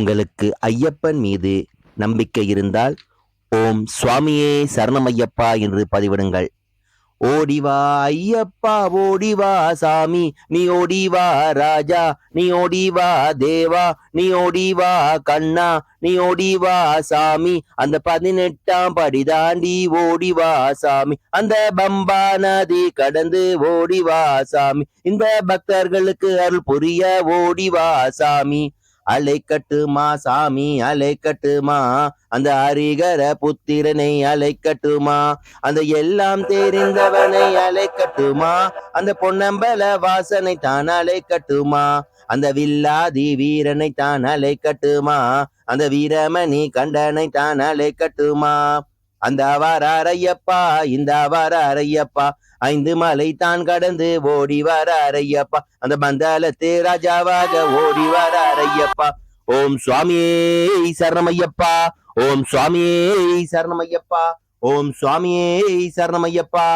உங்களுக்கு ஐயப்பன் மீது நம்பிக்கை இருந்தால் ஓம் சுவாமியே சரணமையப்பா என்று பதிவிடுங்கள். ஓடிவா ஐயப்பா ஓடிவா சாமி, நீ ஓடிவா ராஜா, நீ ஓடிவா தேவா, நீ ஓடிவா கண்ணா, நீ ஓடிவா சாமி, அந்த 18ஆம் படி தாண்டி ஓடிவா சாமி, அந்த பம்பா நதி கடந்து ஓடிவா சாமி, இந்த பக்தர்களுக்கு அருள் புரிய ஓடிவா சாமி. அலை கட்டுமா சாமி அலை கட்டுமா, அந்த ஹரிகர புத்திரனை அலை கட்டுமா, அந்த எல்லாம் தெரிந்தவனை அலை கட்டுமா, அந்த பொன்னம்பல வாசனை தான் அலை கட்டுமா, அந்த வில்லாதி வீரனை தான் அலை கட்டுமா, அந்த வீரமணி கண்டனை தான் அலை கட்டுமா. அந்த வாராரையப்பா இந்த வாராரையப்பா, 5 மலை தான் கடந்து ஓடி வராரையப்பா, அந்த மண்டலத்து ராஜாவாக ஓடி வராரையப்பா. ஓம் சுவாமியே சரணமையப்பா, ஓம் சுவாமியே சரணமையப்பா, ஓம் சுவாமியே சரணமையப்பா.